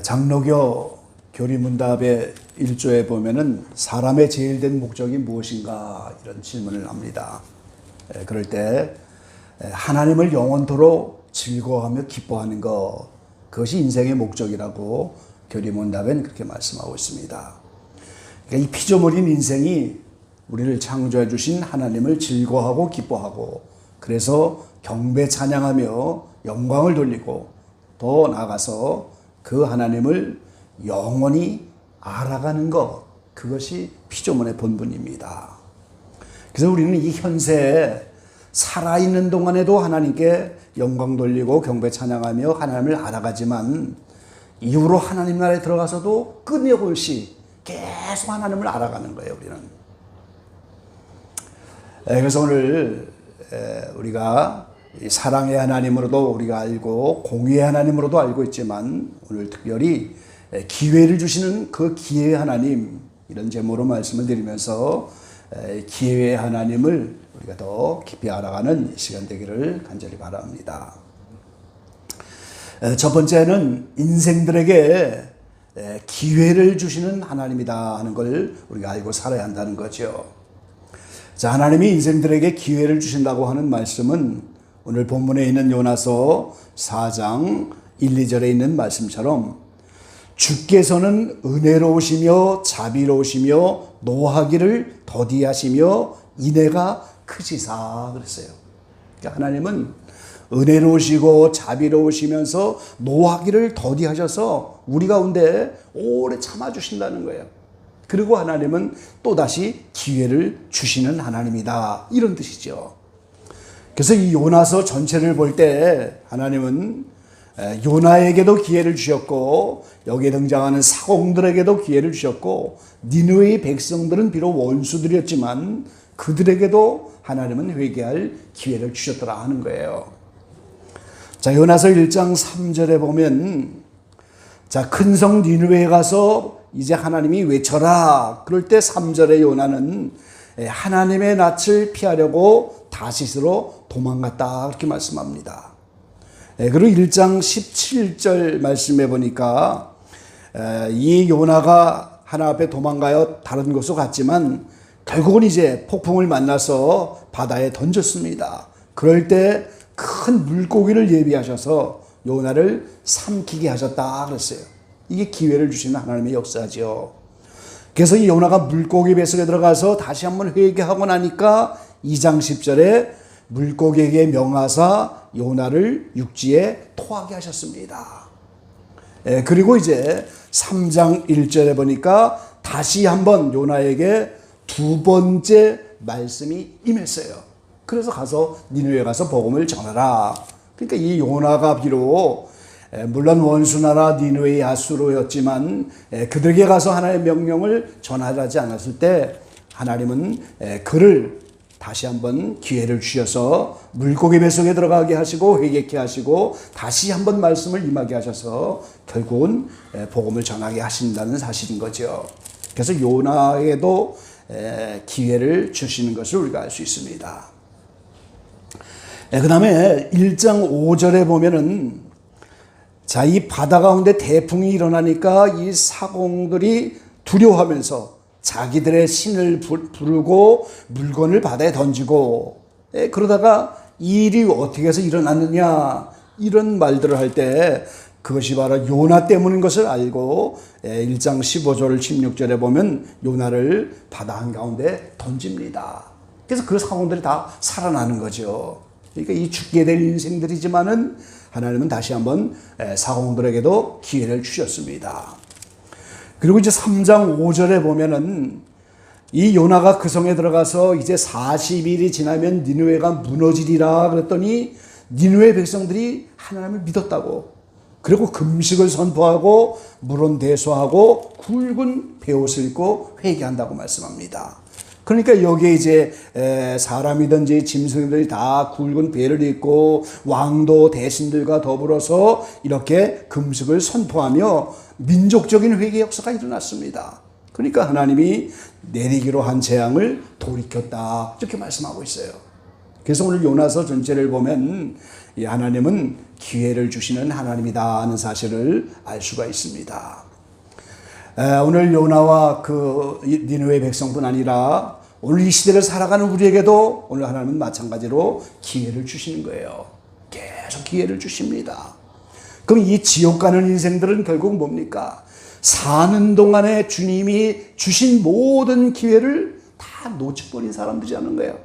장로교 교리문답의 1조에 보면은 사람의 제일 된 목적이 무엇인가 이런 질문을 합니다. 그럴 때 하나님을 영원토록 즐거워하며 기뻐하는 것, 그것이 인생의 목적이라고 교리문답엔 그렇게 말씀하고 있습니다. 그러니까 이 피조물인 인생이 우리를 창조해 주신 하나님을 즐거워하고 기뻐하고, 그래서 경배 찬양하며 영광을 돌리고, 더 나아가서 그 하나님을 영원히 알아가는 것, 그것이 피조물의 본분입니다. 그래서 우리는 이 현세에 살아있는 동안에도 하나님께 영광 돌리고 경배 찬양하며 하나님을 알아가지만, 이후로 하나님 나라에 들어가서도 끊임없이 계속 하나님을 알아가는 거예요, 우리는. 그래서 오늘 우리가 사랑의 하나님으로도 우리가 알고 공의의 하나님으로도 알고 있지만, 오늘 특별히 기회를 주시는 그 기회의 하나님, 이런 제목으로 말씀을 드리면서 기회의 하나님을 우리가 더 깊이 알아가는 시간 되기를 간절히 바랍니다. 첫 번째는 인생들에게 기회를 주시는 하나님이다 하는 걸 우리가 알고 살아야 한다는 거죠. 자, 하나님이 인생들에게 기회를 주신다고 하는 말씀은 오늘 본문에 있는 요나서 4장 1, 2절에 있는 말씀처럼 주께서는 은혜로우시며 자비로우시며 노하기를 더디하시며 인애가 크시사 그랬어요. 그러니까 하나님은 은혜로우시고 자비로우시면서 노하기를 더디하셔서 우리 가운데 오래 참아주신다는 거예요. 그리고 하나님은 또다시 기회를 주시는 하나님이다, 이런 뜻이죠. 그래서 이 요나서 전체를 볼 때 하나님은 요나에게도 기회를 주셨고, 여기에 등장하는 사공들에게도 기회를 주셨고, 니느웨의 백성들은 비록 원수들이었지만 그들에게도 하나님은 회개할 기회를 주셨더라 하는 거예요. 자, 요나서 1장 3절에 보면, 자, 큰 성 니느웨에 가서 이제 하나님이 외쳐라. 그럴 때 3절에 요나는 하나님의 낯을 피하려고 다시스로 도망갔다, 그렇게 말씀합니다. 그리고 1장 17절 말씀해 보니까 이 요나가 하나 앞에 도망가요 다른 곳으로 갔지만 결국은 이제 폭풍을 만나서 바다에 던졌습니다. 그럴 때 큰 물고기를 예비하셔서 요나를 삼키게 하셨다 그랬어요. 이게 기회를 주시는 하나님의 역사죠. 그래서 이 요나가 물고기 뱃속에 들어가서 다시 한번 회개하고 나니까 2장 10절에 물고기에게 명하사 요나를 육지에 토하게 하셨습니다. 그리고 이제 3장 1절에 보니까 다시 한번 요나에게 두 번째 말씀이 임했어요. 그래서 가서 니느웨에 가서 복음을 전하라. 그러니까 이 요나가 비록 물론 원수나라 니느웨의 야수로였지만 그들에게 가서 하나님의 명령을 전하지 않았을 때 하나님은 그를 다시 한번 기회를 주셔서 물고기 뱃속에 들어가게 하시고 회개케 하시고 다시 한번 말씀을 임하게 하셔서 결국은 복음을 전하게 하신다는 사실인 거죠. 그래서 요나에게도 기회를 주시는 것을 우리가 알 수 있습니다. 그 다음에 1장 5절에 보면은, 자, 이 바다 가운데 대풍이 일어나니까 이 사공들이 두려워하면서 자기들의 신을 부르고 물건을 바다에 던지고, 그러다가 이 일이 어떻게 해서 일어났느냐, 이런 말들을 할 때 그것이 바로 요나 때문인 것을 알고 1장 15절 16절에 보면 요나를 바다 한가운데 던집니다. 그래서 그 사공들이 다 살아나는 거죠. 그러니까 이 죽게 될 인생들이지만은 하나님은 다시 한번 사공들에게도 기회를 주셨습니다. 그리고 이제 3장 5절에 보면은 이 요나가 그 성에 들어가서 이제 40일이 지나면 니느웨가 무너지리라 그랬더니 니느웨 백성들이 하나님을 믿었다고, 그리고 금식을 선포하고 물은 대소하고 굵은 베옷을 입고 회개한다고 말씀합니다. 그러니까 여기에 이제 사람이든지 짐승들이 다 굵은 베를 입고 왕도 대신들과 더불어서 이렇게 금식을 선포하며 민족적인 회개 역사가 일어났습니다. 그러니까 하나님이 내리기로 한 재앙을 돌이켰다, 이렇게 말씀하고 있어요. 그래서 오늘 요나서 전체를 보면 이 하나님은 기회를 주시는 하나님이다 하는 사실을 알 수가 있습니다. 오늘 요나와 그 니느웨 백성뿐 아니라 오늘 이 시대를 살아가는 우리에게도 오늘 하나님은 마찬가지로 기회를 주시는 거예요. 계속 기회를 주십니다. 그럼 이 지옥 가는 인생들은 결국 뭡니까? 사는 동안에 주님이 주신 모든 기회를 다 놓쳐버린 사람들이라는 거예요.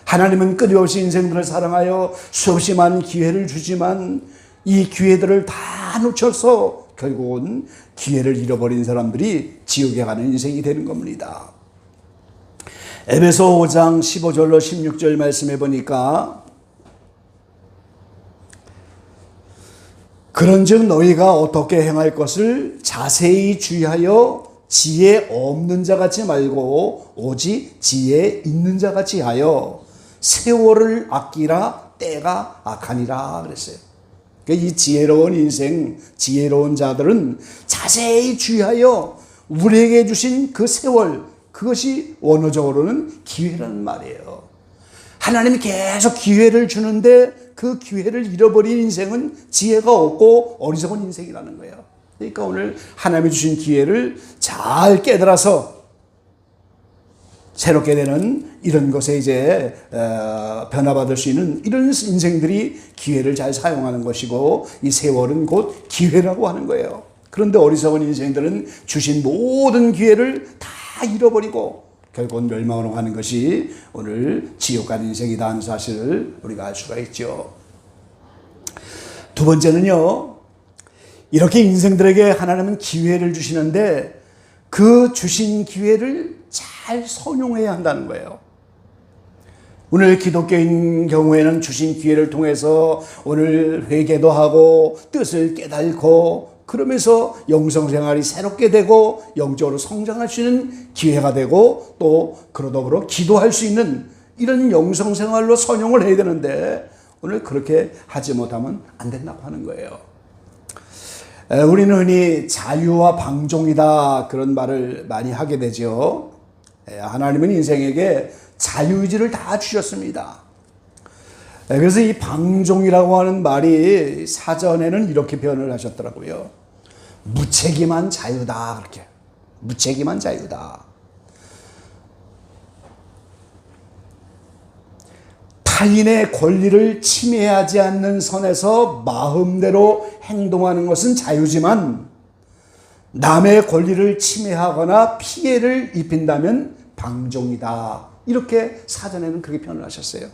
하나님은 끊임없이 인생들을 사랑하여 수없이 많은 기회를 주지만 이 기회들을 다 놓쳐서 결국은 기회를 잃어버린 사람들이 지옥에 가는 인생이 되는 겁니다. 에베소 5장 15절로 16절 말씀해 보니까 그런즉 너희가 어떻게 행할 것을 자세히 주의하여 지혜 없는 자같이 말고 오직 지혜 있는 자같이 하여 세월을 아끼라 때가 악하니라 그랬어요. 이 지혜로운 인생, 지혜로운 자들은 자세히 주의하여 우리에게 주신 그 세월, 그것이 원어적으로는 기회라는 말이에요. 하나님이 계속 기회를 주는데 그 기회를 잃어버린 인생은 지혜가 없고 어리석은 인생이라는 거예요. 그러니까 오늘 하나님이 주신 기회를 잘 깨달아서 새롭게 되는 이런 것에 이제 변화받을 수 있는 이런 인생들이 기회를 잘 사용하는 것이고 이 세월은 곧 기회라고 하는 거예요. 그런데 어리석은 인생들은 주신 모든 기회를 다 잃어버리고 결국은 멸망으로 가는 것이 오늘 지옥 가는 인생이다 하는 사실을 우리가 알 수가 있죠. 두 번째는요, 이렇게 인생들에게 하나님은 기회를 주시는데 그 주신 기회를 잘 선용해야 한다는 거예요. 오늘 기독교인 경우에는 주신 기회를 통해서 오늘 회개도 하고 뜻을 깨닫고 그러면서 영성생활이 새롭게 되고 영적으로 성장할 수 있는 기회가 되고 또 그러더불어 기도할 수 있는 이런 영성생활로 선용을 해야 되는데 오늘 그렇게 하지 못하면 안 된다고 하는 거예요. 우리는 흔히 자유와 방종이다 그런 말을 많이 하게 되죠. 하나님은 인생에게 자유의지를 다 주셨습니다. 그래서 이 방종이라고 하는 말이 사전에는 이렇게 표현을 하셨더라고요. 무책임한 자유다. 그렇게. 무책임한 자유다. 타인의 권리를 침해하지 않는 선에서 마음대로 행동하는 것은 자유지만 남의 권리를 침해하거나 피해를 입힌다면 방종이다. 이렇게 사전에는 그렇게 표현을 하셨어요.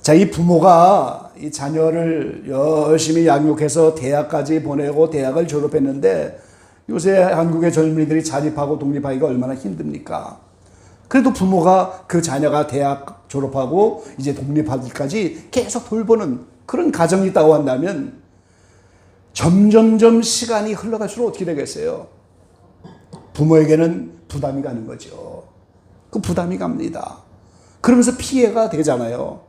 자, 이 부모가 이 자녀를 열심히 양육해서 대학까지 보내고 대학을 졸업했는데 요새 한국의 젊은이들이 자립하고 독립하기가 얼마나 힘듭니까? 그래도 부모가 그 자녀가 대학 졸업하고 이제 독립하기까지 계속 돌보는 그런 가정이 있다고 한다면 점점점 시간이 흘러갈수록 어떻게 되겠어요? 부모에게는 부담이 가는 거죠. 그 부담이 갑니다. 그러면서 피해가 되잖아요.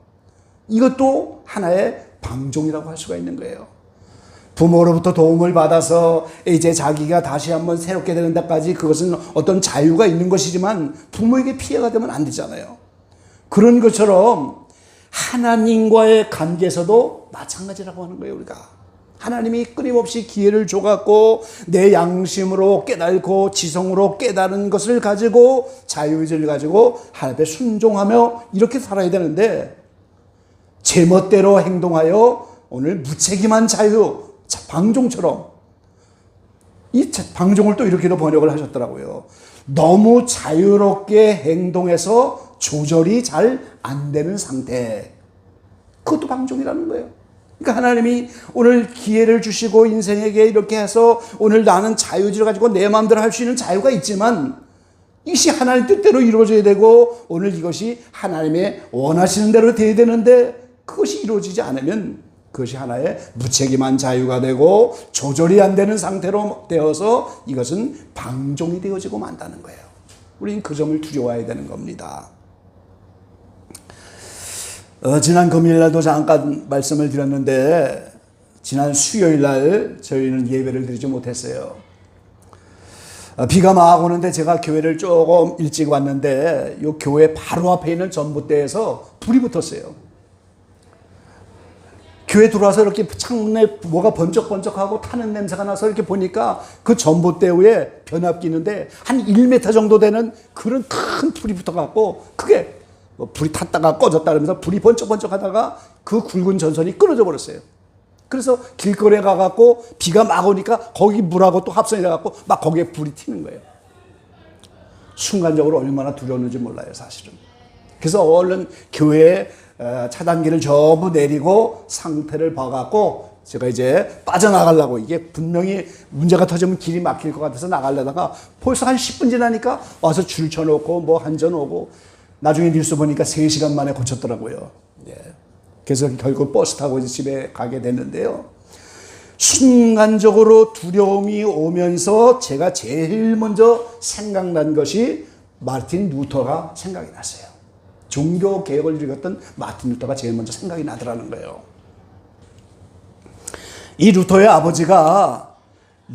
이것도 하나의 방종이라고 할 수가 있는 거예요. 부모로부터 도움을 받아서 이제 자기가 다시 한번 새롭게 되는 데까지 그것은 어떤 자유가 있는 것이지만 부모에게 피해가 되면 안 되잖아요. 그런 것처럼 하나님과의 관계에서도 마찬가지라고 하는 거예요. 우리가 하나님이 끊임없이 기회를 줘갖고 내 양심으로 깨닫고 지성으로 깨달은 것을 가지고 자유의지를 가지고 하나님께 순종하며 이렇게 살아야 되는데 제멋대로 행동하여 오늘 무책임한 자유, 방종처럼 이 방종을 또 이렇게도 번역을 하셨더라고요. 너무 자유롭게 행동해서 조절이 잘 안 되는 상태. 그것도 방종이라는 거예요. 그러니까 하나님이 오늘 기회를 주시고 인생에게 이렇게 해서 오늘 나는 자유의지를 가지고 내 마음대로 할 수 있는 자유가 있지만 이것이 하나님 뜻대로 이루어져야 되고 오늘 이것이 하나님의 원하시는 대로 돼야 되는데 그것이 이루어지지 않으면 그것이 하나의 무책임한 자유가 되고 조절이 안 되는 상태로 되어서 이것은 방종이 되어지고 만다는 거예요. 우리는 그 점을 두려워해야 되는 겁니다. 지난 금요일날도 잠깐 말씀을 드렸는데 지난 수요일날 저희는 예배를 드리지 못했어요. 비가 막 오는데 제가 교회를 조금 일찍 왔는데 이 교회 바로 앞에 있는 전봇대에서 불이 붙었어요. 교회 들어와서 이렇게 창문에 뭐가 번쩍번쩍하고 타는 냄새가 나서 이렇게 보니까 그 전봇대 위에 변압기 있는데 한 1m 정도 되는 그런 큰 불이 붙어갖고 그게 불이 탔다가 꺼졌다 그러면서 불이 번쩍번쩍 하다가 그 굵은 전선이 끊어져 버렸어요. 그래서 길거리에 가갖고 비가 막 오니까 거기 물하고 또 합선이 돼갖고 막 거기에 불이 튀는 거예요. 순간적으로 얼마나 두려웠는지 몰라요, 사실은. 그래서 얼른 교회에 차단기를 전부 내리고 상태를 봐갖고 제가 이제 빠져나가려고, 이게 분명히 문제가 터지면 길이 막힐 것 같아서 나가려다가 벌써 한 10분 지나니까 와서 줄 쳐놓고 뭐 한전 오고 나중에 뉴스 보니까 3시간 만에 고쳤더라고요. 예. 그래서 결국 버스 타고 이제 집에 가게 됐는데요. 순간적으로 두려움이 오면서 제가 제일 먼저 생각난 것이 마틴 루터가 생각이 났어요. 종교 개혁을 일으켰던 마틴 루터가 제일 먼저 생각이 나더라는 거예요. 이 루터의 아버지가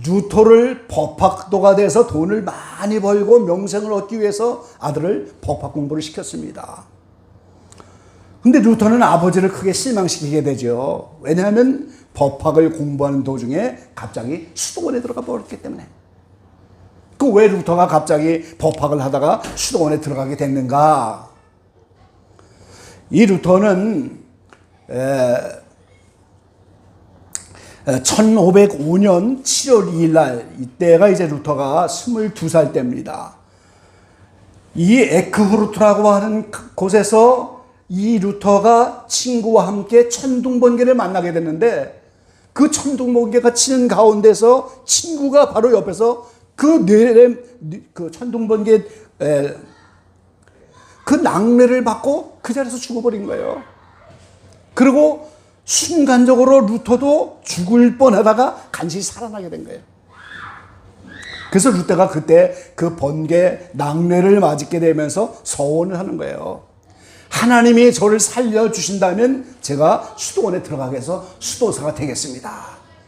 루터를 법학도가 돼서 돈을 많이 벌고 명성을 얻기 위해서 아들을 법학 공부를 시켰습니다. 근데 루터는 아버지를 크게 실망시키게 되죠. 왜냐하면 법학을 공부하는 도중에 갑자기 수도원에 들어가 버렸기 때문에. 그 왜 루터가 갑자기 법학을 하다가 수도원에 들어가게 됐는가? 이 루터는 1505년 7월 2일 날, 이때가 이제 루터가 22살 때입니다. 이 에크후르트라고 하는 곳에서 이 루터가 친구와 함께 천둥번개를 만나게 됐는데, 그 천둥번개가 치는 가운데서 친구가 바로 옆에서 그 천둥번개 그 낙뢰를 받고 그 자리에서 죽어버린 거예요. 그리고 순간적으로 루터도 죽을 뻔하다가 간신히 살아나게 된 거예요. 그래서 루터가 그때 그 번개 낙뢰를 맞게 되면서 서원을 하는 거예요. 하나님이 저를 살려주신다면 제가 수도원에 들어가게 해서 수도사가 되겠습니다.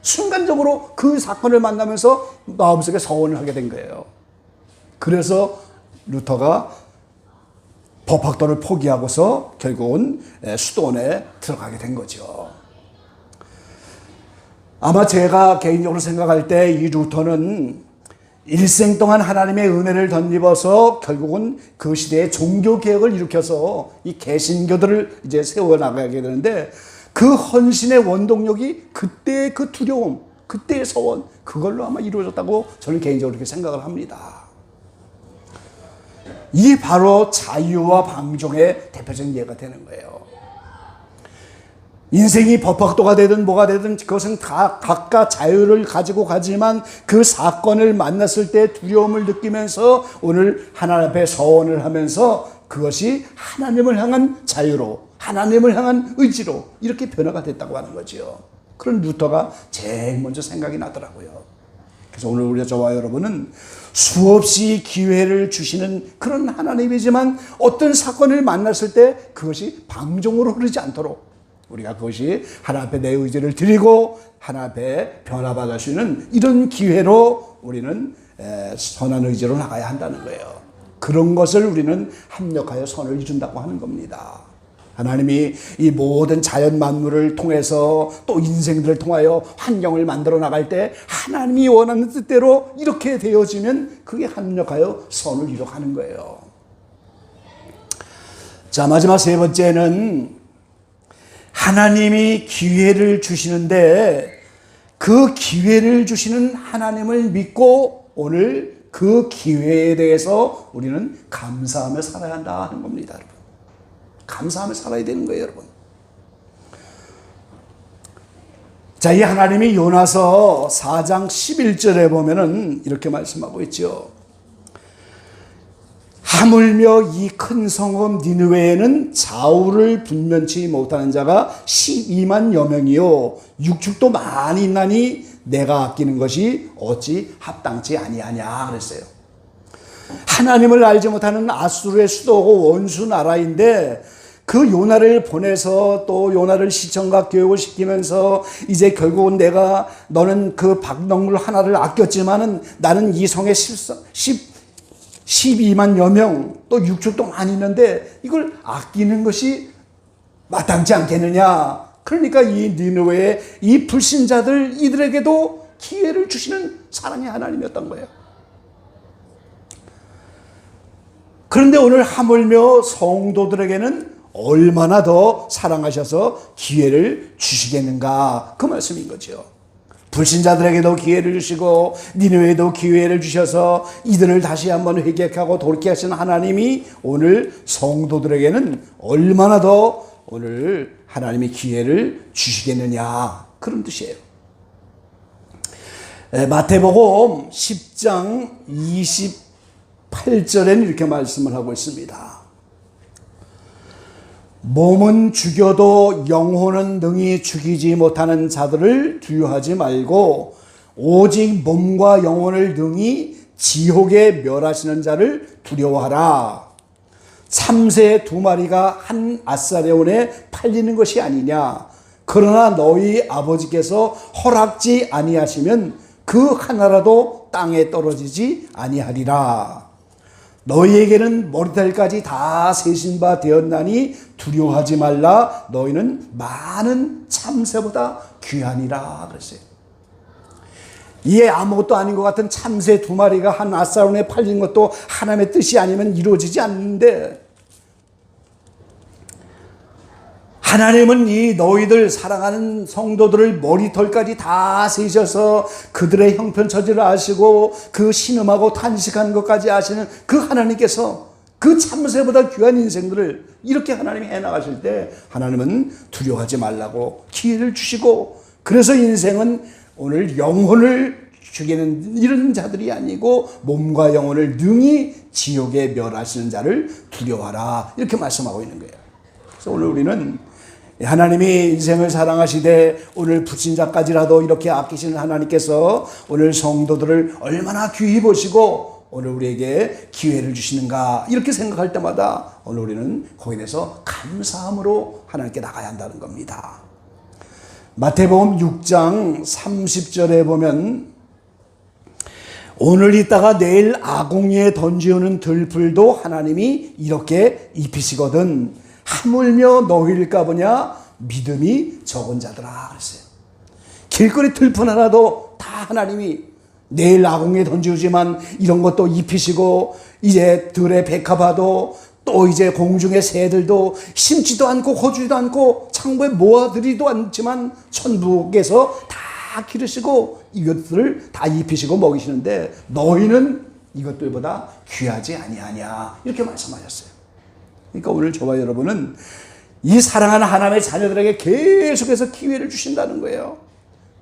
순간적으로 그 사건을 만나면서 마음속에 서원을 하게 된 거예요. 그래서 루터가 법학도를 포기하고서 결국은 수도원에 들어가게 된 거죠. 아마 제가 개인적으로 생각할 때 이 루터는 일생 동안 하나님의 은혜를 덧입어서 결국은 그 시대에 종교 개혁을 일으켜서 이 개신교들을 이제 세워나가게 되는데, 그 헌신의 원동력이 그때의 그 두려움, 그때의 서원, 그걸로 아마 이루어졌다고 저는 개인적으로 그렇게 생각을 합니다. 이게 바로 자유와 방종의 대표적인 예가 되는 거예요. 인생이 법학도가 되든 뭐가 되든 그것은 다 각각 자유를 가지고 가지만, 그 사건을 만났을 때 두려움을 느끼면서 오늘 하나님 앞에 서원을 하면서 그것이 하나님을 향한 자유로, 하나님을 향한 의지로 이렇게 변화가 됐다고 하는 거죠. 그런 루터가 제일 먼저 생각이 나더라고요. 그래서 오늘 우리 저와 여러분은 수없이 기회를 주시는 그런 하나님이지만, 어떤 사건을 만났을 때 그것이 방종으로 흐르지 않도록 우리가 그것이 하나님 앞에 내 의지를 드리고 하나님 앞에 변화받을 수 있는 이런 기회로 우리는 선한 의지로 나가야 한다는 거예요. 그런 것을 우리는 합력하여 선을 이룬다고 하는 겁니다. 하나님이 이 모든 자연 만물을 통해서 또 인생들을 통하여 환경을 만들어 나갈 때 하나님이 원하는 뜻대로 이렇게 되어지면 그게 합력하여 선을 이뤄가는 거예요. 자, 마지막 세 번째는 하나님이 기회를 주시는데 그 기회를 주시는 하나님을 믿고 오늘 그 기회에 대해서 우리는 감사하며 살아야 한다 하는 겁니다, 여러분. 감사하며 살아야 되는 거예요, 여러분. 자, 이 하나님이 요나서 4장 11절에 보면은 이렇게 말씀하고 있죠. 하물며 이 큰 성읍 니느웨에는 좌우를 분면치 못하는 자가 12만여 명이요 육축도 많이 있나니 내가 아끼는 것이 어찌 합당치 아니하냐 그랬어요. 하나님을 알지 못하는 아수르의 수도고 원수 나라인데 그 요나를 보내서 또 요나를 시청각 교육을 시키면서 이제 결국은 내가 너는 그 박농물 하나를 아꼈지만은 나는 이 성에 12만여 명 또 육축도 많이 있는데 이걸 아끼는 것이 마땅치 않겠느냐. 그러니까 이 니느웨의 이 불신자들 이들에게도 기회를 주시는 사랑의 하나님이었던 거예요. 그런데 오늘 하물며 성도들에게는 얼마나 더 사랑하셔서 기회를 주시겠는가 그 말씀인 거죠. 불신자들에게도 기회를 주시고 니느웨에도 기회를 주셔서 이들을 다시 한번 회개하고 돌이키게 하시는 하나님이 오늘 성도들에게는 얼마나 더 오늘 하나님이 기회를 주시겠느냐 그런 뜻이에요. 마태복음 10장 28절에는 이렇게 말씀을 하고 있습니다. 몸은 죽여도 영혼은 능히 죽이지 못하는 자들을 두려워하지 말고 오직 몸과 영혼을 능히 지옥에 멸하시는 자를 두려워하라. 참새 2마리가 한 아사레온에 팔리는 것이 아니냐. 그러나 너희 아버지께서 허락지 아니하시면 그 하나라도 땅에 떨어지지 아니하리라. 너희에게는 머리털까지 다 세신 바 되었나니 두려워하지 말라. 너희는 많은 참새보다 귀하니라 그랬어요. 이에 아무것도 아닌 것 같은 참새 2마리가 한 아사론에 팔린 것도 하나님의 뜻이 아니면 이루어지지 않는데, 하나님은 이 너희들 사랑하는 성도들을 머리털까지 다 세셔서 그들의 형편처지를 아시고 그 신음하고 탄식하는 것까지 아시는 그 하나님께서 그 참새보다 귀한 인생들을 이렇게 하나님이 해나가실 때 하나님은 두려워하지 말라고 기회를 주시고, 그래서 인생은 오늘 영혼을 죽이는 이런 자들이 아니고 몸과 영혼을 능히 지옥에 멸하시는 자를 두려워하라 이렇게 말씀하고 있는 거예요. 그래서 오늘 우리는 하나님이 인생을 사랑하시되 오늘 불신자까지라도 이렇게 아끼시는 하나님께서 오늘 성도들을 얼마나 귀히 보시고 오늘 우리에게 기회를 주시는가 이렇게 생각할 때마다 오늘 우리는 거기에 대해서 감사함으로 하나님께 나가야 한다는 겁니다. 마태복음 6장 30절에 보면 오늘 있다가 내일 아궁이에 던지우는 들풀도 하나님이 이렇게 입히시거든 하물며 너희일까 보냐 믿음이 적은 자들아 그랬어요. 길거리 들풀 하나도 다 하나님이 내일 아궁이에 던지우지만 이런 것도 입히시고, 이제 들의 백합화도 또 이제 공중의 새들도 심지도 않고 거주지도 않고 창고에 모아들이도 않지만 천국에서 다 기르시고 이것들을 다 입히시고 먹이시는데 너희는 이것들보다 귀하지 아니하냐 이렇게 말씀하셨어요. 그러니까 오늘 저와 여러분은 이 사랑하는 하나님의 자녀들에게 계속해서 기회를 주신다는 거예요.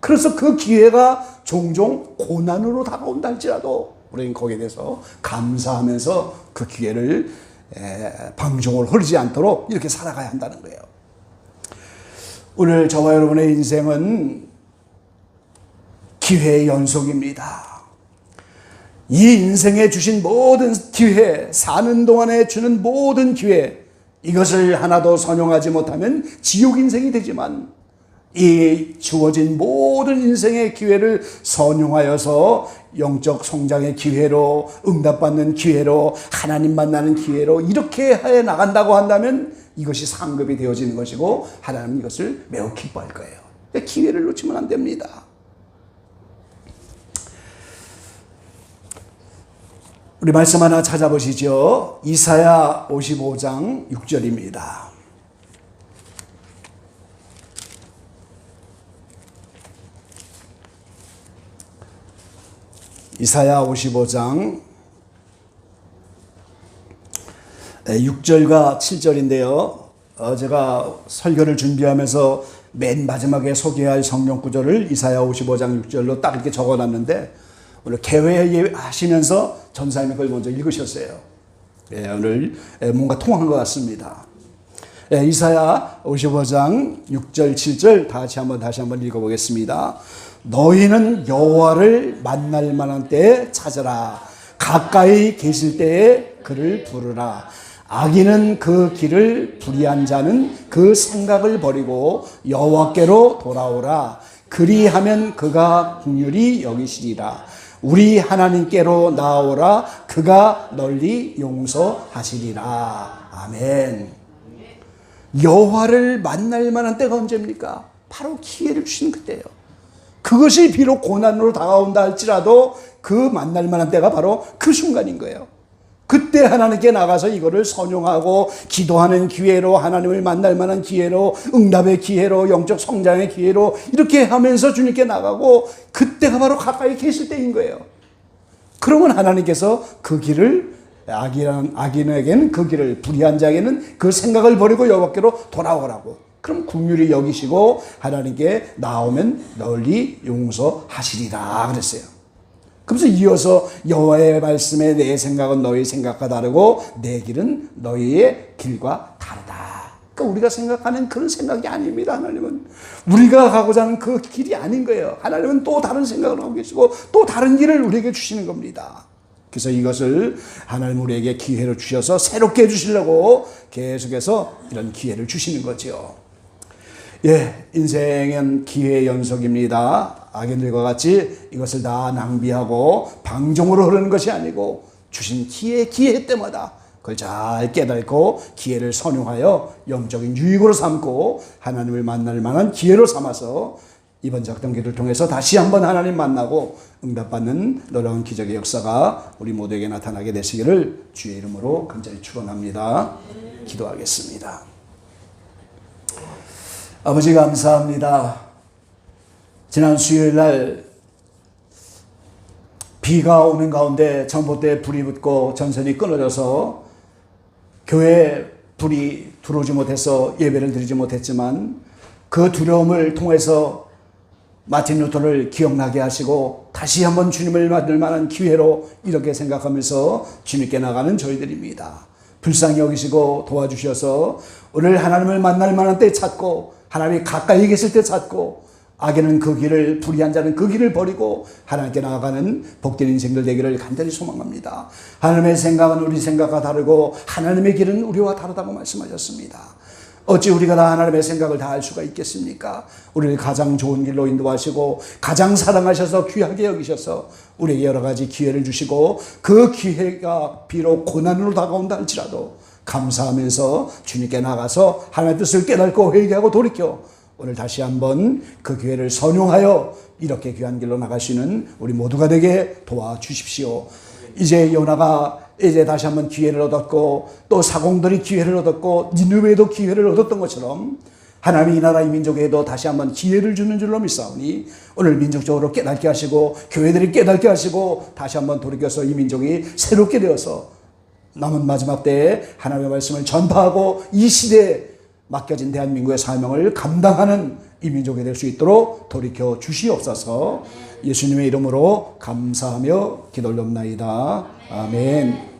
그래서 그 기회가 종종 고난으로 다가온다 할지라도 우리는 거기에 대해서 감사하면서 그 기회를 방종을 흐르지 않도록 이렇게 살아가야 한다는 거예요. 오늘 저와 여러분의 인생은 기회의 연속입니다. 이 인생에 주신 모든 기회, 사는 동안에 주는 모든 기회, 이것을 하나도 선용하지 못하면 지옥 인생이 되지만 이 주어진 모든 인생의 기회를 선용하여서 영적 성장의 기회로, 응답받는 기회로, 하나님 만나는 기회로 이렇게 해 나간다고 한다면 이것이 상급이 되어지는 것이고 하나님은 이것을 매우 기뻐할 거예요. 기회를 놓치면 안 됩니다. 우리 말씀 하나 찾아보시죠. 이사야 55장 6절입니다. 이사야 55장 6절과 7절인데요. 제가 설교를 준비하면서 맨 마지막에 소개할 성경 구절을 이사야 55장 6절로 딱 이렇게 적어놨는데 오늘 개회하시면서 전사님이 그걸 먼저 읽으셨어요. 오늘 뭔가 통한 것 같습니다. 이사야 55장 6절 7절 다시 한번 읽어보겠습니다. 너희는 여호와를 만날 만한 때에 찾아라. 가까이 계실 때에 그를 부르라. 악인은 그 길을 불의한 자는 그 생각을 버리고 여호와께로 돌아오라. 그리하면 그가 긍휼히 여기시리라. 우리 하나님께로 나오라. 그가 널리 용서하시리라. 아멘. 여호와를 만날 만한 때가 언제입니까? 바로 기회를 주신 그때예요. 그것이 비록 고난으로 다가온다 할지라도 그 만날 만한 때가 바로 그 순간인 거예요. 그때 하나님께 나가서 이거를 선용하고 기도하는 기회로, 하나님을 만날 만한 기회로, 응답의 기회로, 영적 성장의 기회로 이렇게 하면서 주님께 나가고, 그때가 바로 가까이 계실 때인 거예요. 그러면 하나님께서 그 길을, 악인에게는 그 길을, 불의한 자에게는 그 생각을 버리고 여호와께로 돌아오라고. 그럼 긍휼히 여기시고 하나님께 나오면 널리 용서하시리라 그랬어요. 그래서 이어서 여호와의 말씀에 내 생각은 너희 생각과 다르고 내 길은 너희의 길과 다르다. 그러니까 우리가 생각하는 그런 생각이 아닙니다. 하나님은 우리가 가고자 하는 그 길이 아닌 거예요. 하나님은 또 다른 생각을 하고 계시고 또 다른 길을 우리에게 주시는 겁니다. 그래서 이것을 하나님 우리에게 기회로 주셔서 새롭게 해주시려고 계속해서 이런 기회를 주시는 거죠. 예, 인생은 기회의 연속입니다. 악인들과 같이 이것을 다 낭비하고 방종으로 흐르는 것이 아니고 주신 기회 때마다 그걸 잘 깨닫고 기회를 선용하여 영적인 유익으로 삼고 하나님을 만날 만한 기회로 삼아서 이번 작정기를 통해서 다시 한번 하나님 만나고 응답받는 놀라운 기적의 역사가 우리 모두에게 나타나게 되시기를 주의 이름으로 간절히 축원합니다. 기도하겠습니다. 아버지 감사합니다. 지난 수요일 날 비가 오는 가운데 전봇대에 불이 붙고 전선이 끊어져서 교회에 불이 들어오지 못해서 예배를 드리지 못했지만 그 두려움을 통해서 마틴 루터를 기억나게 하시고 다시 한번 주님을 만날 만한 기회로 이렇게 생각하면서 주님께 나가는 저희들입니다. 불쌍히 여기시고 도와주셔서 오늘 하나님을 만날 만한 때 찾고 하나님이 가까이 계실 때 찾고 악인은 그 길을, 불의한 자는 그 길을 버리고 하나님께 나아가는 복된 인생들 되기를 간절히 소망합니다. 하나님의 생각은 우리 생각과 다르고 하나님의 길은 우리와 다르다고 말씀하셨습니다. 어찌 우리가 다 하나님의 생각을 다 알 수가 있겠습니까? 우리를 가장 좋은 길로 인도하시고 가장 사랑하셔서 귀하게 여기셔서 우리에게 여러 가지 기회를 주시고 그 기회가 비록 고난으로 다가온다 할지라도 감사하면서 주님께 나가서 하나님의 뜻을 깨닫고 회개하고 돌이켜 오늘 다시 한번 그 기회를 선용하여 이렇게 귀한 길로 나가시는 우리 모두가 되게 도와주십시오. 이제 요나가 이제 다시 한번 기회를 얻었고 또 사공들이 기회를 얻었고 니느웨도 기회를 얻었던 것처럼 하나님이 이 나라 이 민족에도 다시 한번 기회를 주는 줄로 믿사오니 오늘 민족적으로 깨닫게 하시고 교회들이 깨닫게 하시고 다시 한번 돌이켜서 이 민족이 새롭게 되어서 남은 마지막 때에 하나님의 말씀을 전파하고 이 시대에 맡겨진 대한민국의 사명을 감당하는 이 민족이 될 수 있도록 돌이켜 주시옵소서. 예수님의 이름으로 감사하며 기도를 올립나이다. 아멘.